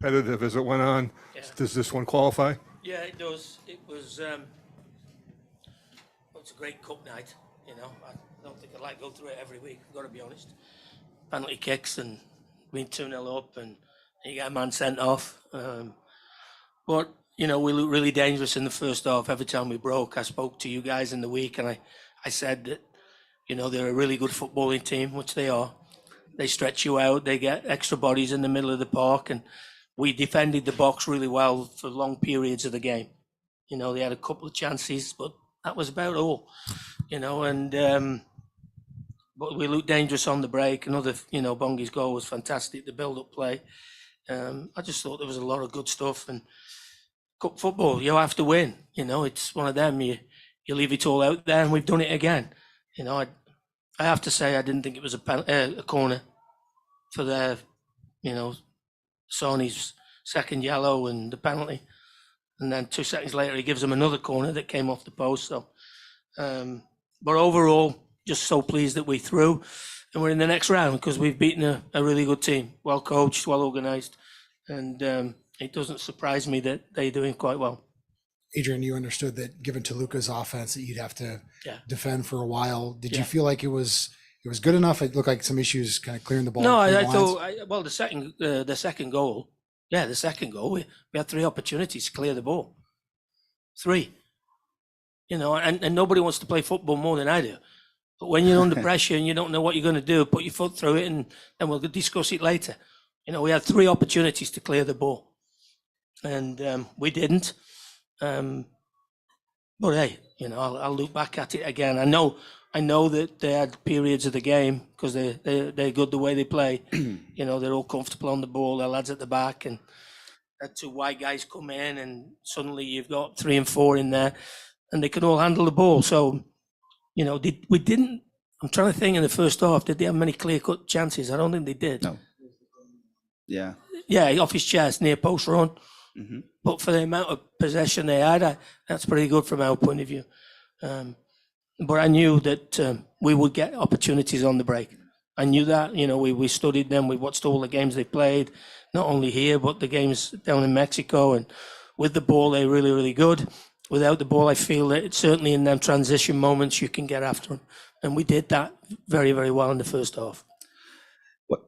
Competitive as it went on. Yeah. Does this one qualify? Yeah, it does. It was it's a great cup night, you know. I don't think I'd like to go through it every week, I've got to be honest. Penalty kicks and being 2-0 up and you get a man sent off. But, you know, we looked really dangerous in the first half. Every time we broke, I spoke to you guys in the week and I said that, you know, they're a really good footballing team, which they are. They stretch you out, they get extra bodies in the middle of the park, and we defended the box really well for long periods of the game. You know, they had a couple of chances, but that was about all, you know, and but we looked dangerous on the break. Another, you know, Bongi's goal was fantastic, the build-up play. I just thought there was a lot of good stuff, and cup football, you have to win, you know, it's one of them, you leave it all out there, and we've done it again. You know, I have to say I didn't think it was a corner for their, you know, Sony's second yellow and the penalty, and then 2 seconds later he gives them another corner that came off the post. So, but overall, just so pleased that we threw, and we're in the next round because we've beaten a really good team, well coached, well organised, and it doesn't surprise me that they're doing quite well. Adrian, you understood that given Toluca's offense that you'd have to defend for a while. Did you feel like it was good enough? It looked like some issues kind of clearing the ball. No, I thought, well, the second goal, we had 3 opportunities to clear the ball. 3. You know, and nobody wants to play football more than I do. But when you're under pressure and you don't know what you're going to do, put your foot through it and we'll discuss it later. You know, we had 3 opportunities to clear the ball. And we didn't. But hey, you know, I'll look back at it again. I know that they had periods of the game because they're good the way they play. You know, they're all comfortable on the ball. Their lads at the back, and that 2 wide guys come in, and suddenly you've got 3 and 4 in there, and they can all handle the ball. So, you know, we didn't. I'm trying to think in the first half, did they have many clear-cut chances? I don't think they did. No. Yeah. Yeah, off his chest, near post run. Mm-hmm. But for the amount of possession they had, that's pretty good from our point of view. But I knew that we would get opportunities on the break. I knew that, you know, we studied them. We watched all the games they played, not only here, but the games down in Mexico. And with the ball, they're really, really good. Without the ball, I feel that it's certainly in them transition moments you can get after them. And we did that very, very well in the first half.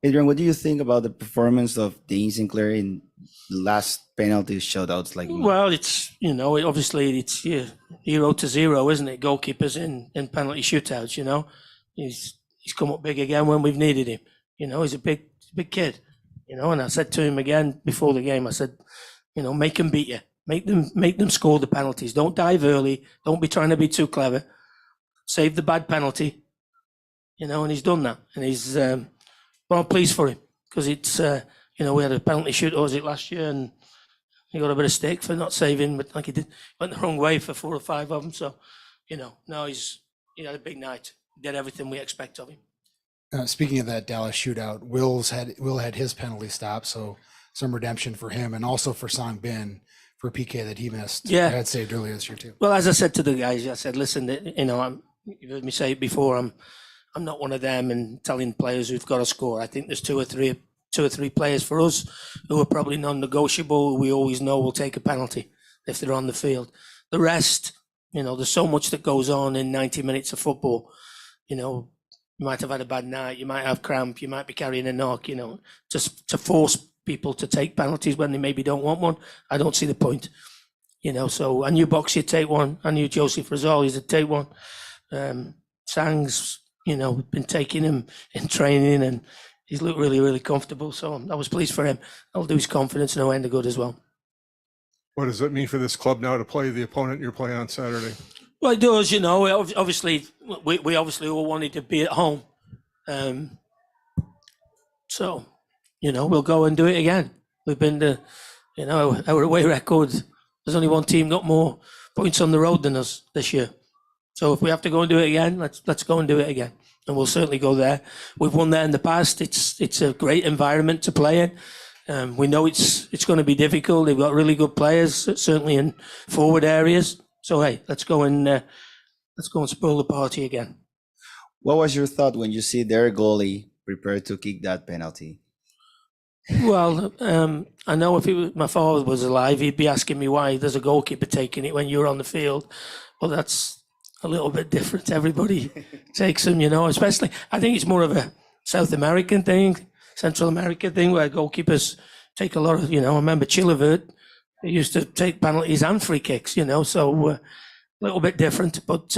Adrian, what do you think about the performance of Dean Sinclair in the last penalty shootouts? Well, it's, you know, obviously it's 0 to 0, isn't it? Goalkeepers in penalty shootouts, you know. He's come up big again when we've needed him. You know, he's a big kid, you know, and I said to him again before the game, I said, you know, make them beat you. Make them score the penalties. Don't dive early. Don't be trying to be too clever. Save the bad penalty, you know, and he's done that. And he's... But I'm pleased for him because it's, you know, we had a penalty shootout, was it last year, and he got a bit of stick for not saving, but like he did, went the wrong way for 4 or 5 of them. So, you know, now he had a big night, did everything we expect of him. Speaking of that Dallas shootout, Will had his penalty stop, so some redemption for him, and also for Song Bin for a PK that he missed. Yeah, I had saved earlier this year too. Well, as I said to the guys, I said, listen, you know, you've heard me say it before. I'm not one of them and telling players who've got to score. I think there's two or three players for us who are probably non-negotiable. We always know will take a penalty if they're on the field. The rest, you know, there's so much that goes on in 90 minutes of football. You know, you might have had a bad night, you might have cramp, you might be carrying a knock, you know, just to force people to take penalties when they maybe don't want one. I don't see the point. You know, so I knew Boxy would take one. I knew Joseph Rosales would take one. Sang's, you know, been taking him in training and he's looked really, really comfortable. So I was pleased for him. I'll do his confidence no end of good as well. What does it mean for this club now to play the opponent you're playing on Saturday? Well, it does, you know. Obviously, we obviously all wanted to be at home. So, you know, we'll go and do it again. We've been to, you know, our away record, there's only one team got more points on the road than us this year. So if we have to go and do it again, let's go and do it again. And we'll certainly go there. We've won there in the past. It's a great environment to play in. We know it's going to be difficult. They've got really good players, certainly in forward areas. So hey, let's go and spoil the party again. What was your thought when you see their goalie prepared to kick that penalty? Well, I know if my father was alive, he'd be asking me why there's a goalkeeper taking it when you're on the field. Well, that's a little bit different. Everybody takes them, especially, I think it's more of a South American thing, Central American thing, where goalkeepers take a lot of, I remember Chilivert, he used to take penalties and free kicks, so a little bit different. But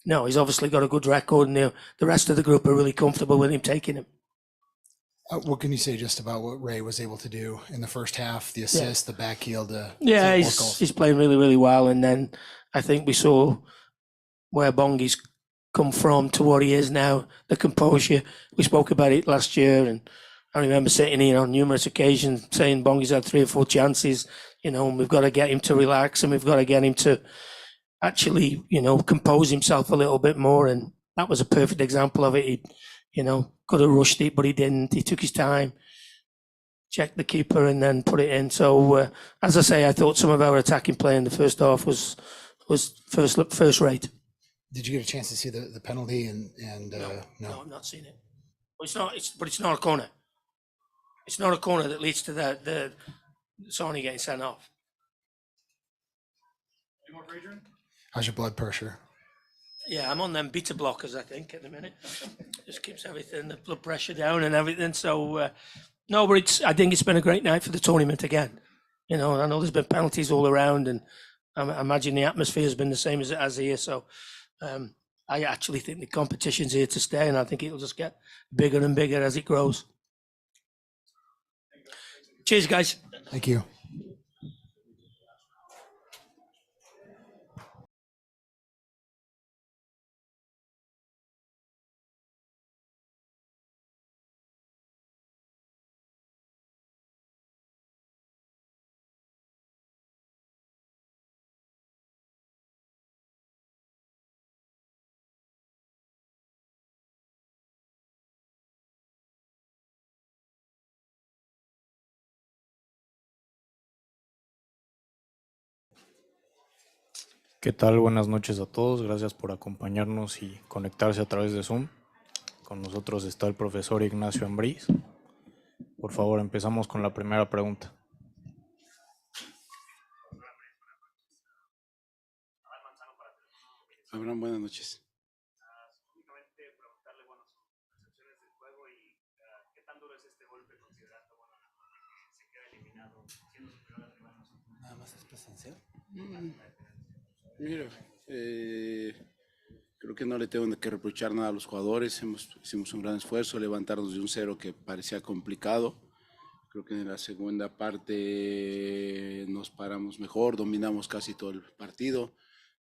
no, he's obviously got a good record, and the rest of the group are really comfortable with him taking him. What can you say just about what Ray was able to do in the first half? The assist, the back heel, yeah, he's playing really, really well. And then I think we saw where Bongi's come from to what he is now, the composure. We spoke about it last year, and I remember sitting here on numerous occasions saying Bongi's had 3 or 4 chances, and we've got to get him to relax, and we've got to get him to actually, compose himself a little bit more. And that was a perfect example of it. He, could have rushed it, but he didn't. He took his time, checked the keeper, and then put it in. So, as I say, I thought some of our attacking play in the first half was first rate. Did you get a chance to see the penalty? No, I've not seen it. Well, it's not a corner. It's not a corner that leads to the Sony getting sent off. Any more for Adrian? How's your blood pressure? Yeah, I'm on them beta blockers, I think, at the minute. Just keeps everything, the blood pressure down and everything. So, no, but I think it's been a great night for the tournament again. I know there's been penalties all around, and I imagine the atmosphere has been the same as it has here. So, I actually think the competition's here to stay, and I think it'll just get bigger and bigger as it grows. Cheers, guys. Thank you. ¿Qué tal? Buenas noches a todos. Gracias por acompañarnos y conectarse a través de Zoom. Con nosotros está el profesor Ignacio AMBRIZ. Por favor, empezamos con la primera pregunta. Abraham, buenas noches. Únicamente preguntarle, sus percepciones del juego y qué tan duro es este golpe considerando, se queda eliminado siendo superior al rival. ¿Nada más es presencial? Mira, creo que no le tengo que reprochar nada a los jugadores. Hicimos un gran esfuerzo, levantarnos de un 0 que parecía complicado. Creo que en la segunda parte nos paramos mejor, dominamos casi todo el partido.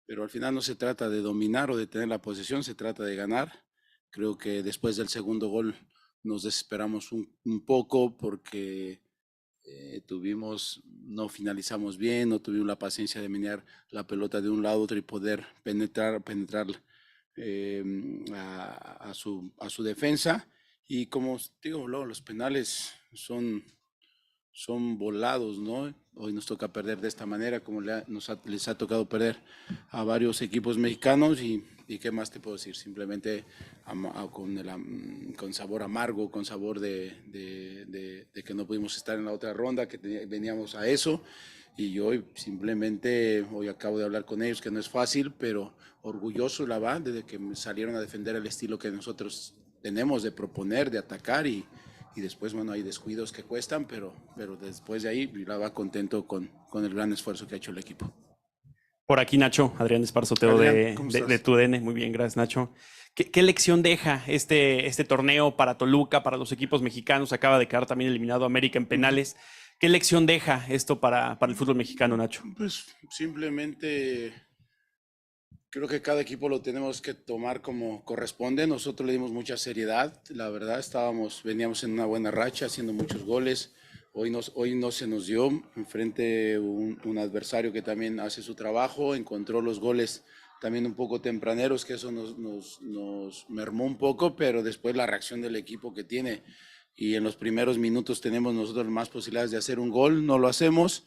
Pero al final no se trata de dominar o de tener la posesión, se trata de ganar. Creo que después del segundo gol nos desesperamos un poco porque no finalizamos bien, no tuvimos la paciencia de menear la pelota de un lado a otro y poder penetrar a su defensa. Y como digo, luego los penales son volados, ¿no? Hoy nos toca perder de esta manera, como les ha tocado perder a varios equipos mexicanos. Y qué más te puedo decir, simplemente con sabor amargo, con sabor de que no pudimos estar en la otra ronda, que veníamos a eso. Y hoy acabo de hablar con ellos, que no es fácil, pero orgulloso de que salieron a defender el estilo que nosotros tenemos de proponer, de atacar, y después, hay descuidos que cuestan, pero después de ahí, la va contento con el gran esfuerzo que ha hecho el equipo. Por aquí, Nacho, Adrián Esparzoteo de TUDN. Muy bien, gracias, Nacho. ¿Qué lección deja este torneo para Toluca, para los equipos mexicanos? Acaba de quedar también eliminado América en penales. ¿Qué lección deja esto para el fútbol mexicano, Nacho? Pues simplemente creo que cada equipo lo tenemos que tomar como corresponde. Nosotros le dimos mucha seriedad, la verdad, veníamos en una buena racha, haciendo muchos goles. Hoy no se nos dio enfrente un adversario que también hace su trabajo, encontró los goles también un poco tempraneros, que eso nos mermó un poco, pero después la reacción del equipo que tiene, y en los primeros minutos tenemos nosotros más posibilidades de hacer un gol, no lo hacemos.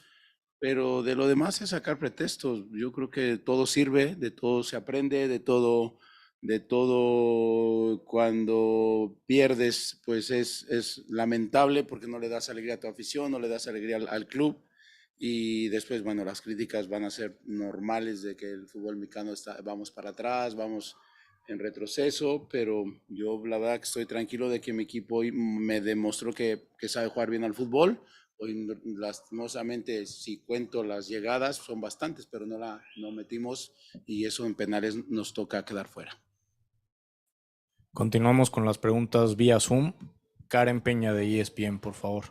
Pero de lo demás es sacar pretextos. Yo creo que todo sirve, de todo se aprende, de todo de todo. Cuando pierdes, pues es lamentable porque no le das alegría a tu afición, no le das alegría al club. Y después, bueno, las críticas van a ser normales de que el fútbol mexicano vamos para atrás, vamos en retroceso, pero yo la verdad que estoy tranquilo de que mi equipo hoy me demostró que sabe jugar bien al fútbol. Hoy, lastimosamente, si cuento las llegadas, son bastantes, pero no metimos, y eso en penales nos toca quedar fuera. Continuamos con las preguntas vía Zoom. Karen Peña de ESPN, por favor.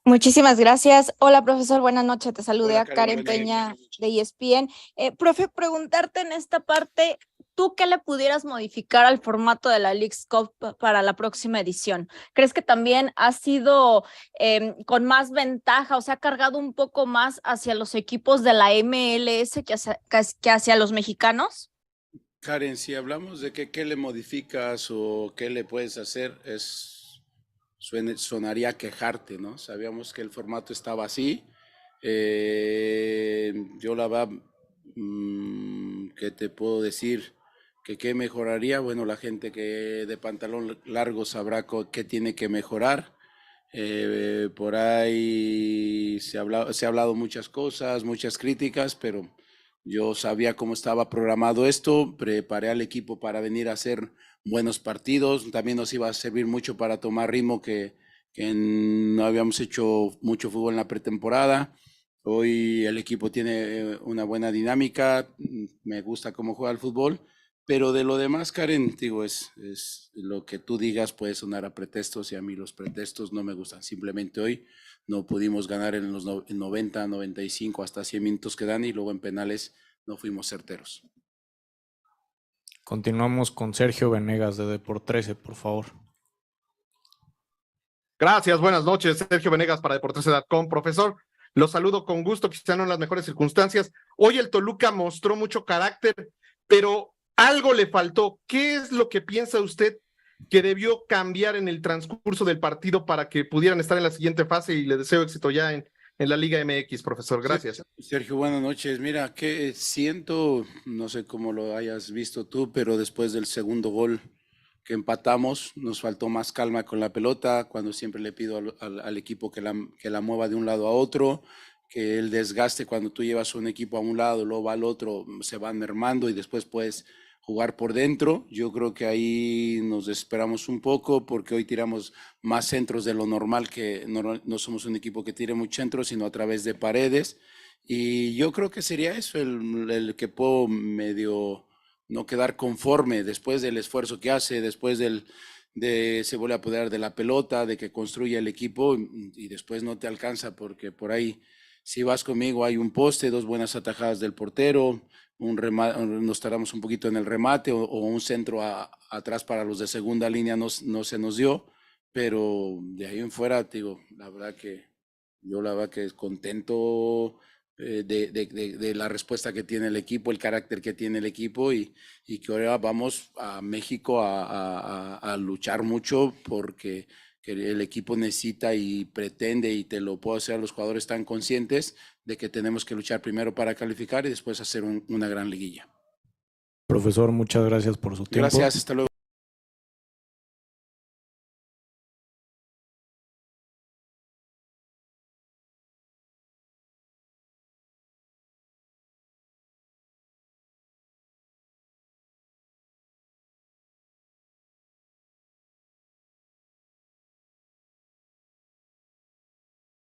Muchísimas gracias. Hola, profesor. Buenas noches. Te saludé Hola, a Karen buenas Peña noches. de ESPN. Profe, preguntarte en esta parte, ¿tú qué le pudieras modificar al formato de la leaguescup para la próxima edición? ¿Crees que también ha sido con más ventaja, o sea, ha cargado un poco más hacia los equipos de la MLS que hacia los mexicanos? Karen, si hablamos de qué le modificas o qué le puedes hacer, sonaría quejarte, ¿no? Sabíamos que el formato estaba así. Yo la verdad, ¿qué te puedo decir? ¿Qué mejoraría? Bueno, la gente que de pantalón largo sabrá qué tiene que mejorar. Por ahí se ha hablado muchas cosas, muchas críticas, pero yo sabía cómo estaba programado esto, preparé al equipo para venir a hacer buenos partidos, también nos iba a servir mucho para tomar ritmo, que no habíamos hecho mucho fútbol en la pretemporada. Hoy el equipo tiene una buena dinámica, me gusta cómo juega el fútbol, pero de lo demás, Karen, digo, es lo que tú digas puede sonar a pretextos, y a mí los pretextos no me gustan. Simplemente hoy no pudimos ganar en los 90, 95, hasta 100 minutos que dan, y luego en penales no fuimos certeros. Continuamos con Sergio Venegas de Deportes, por favor. Gracias, buenas noches. Sergio Venegas para Deportes.com. Profesor, los saludo con gusto, quizá no en las mejores circunstancias. Hoy el Toluca mostró mucho carácter, pero algo le faltó. ¿Qué es lo que piensa usted que debió cambiar en el transcurso del partido para que pudieran estar en la siguiente fase? Y le deseo éxito ya en la Liga MX, profesor. Gracias. Sergio, buenas noches. Mira, que siento, no sé cómo lo hayas visto tú, pero después del segundo gol que empatamos, nos faltó más calma con la pelota, cuando siempre le pido al equipo que la mueva de un lado a otro, que el desgaste cuando tú llevas un equipo a un lado, luego va al otro, se van mermando y después puedes jugar por dentro. Yo creo que ahí nos desesperamos un poco, porque hoy tiramos más centros de lo normal, que no somos un equipo que tire muchos centros, sino a través de paredes. Y yo creo que sería eso el que puedo medio no quedar conforme después del esfuerzo que hace, después de se vuelve a apoderar de la pelota, de que construye el equipo, y después no te alcanza, porque por ahí, si vas conmigo, hay un poste, dos buenas atajadas del portero, nos tardamos un poquito en el remate, o un centro atrás para los de segunda línea no se nos dio, pero de ahí en fuera, digo, la verdad que contento de la respuesta que tiene el equipo, el carácter que tiene el equipo, y que ahora vamos a México a luchar mucho, porque el equipo necesita y pretende, y te lo puedo hacer, los jugadores están conscientes de que tenemos que luchar primero para calificar y después hacer una gran liguilla. Profesor, muchas gracias por su tiempo. Gracias, hasta luego.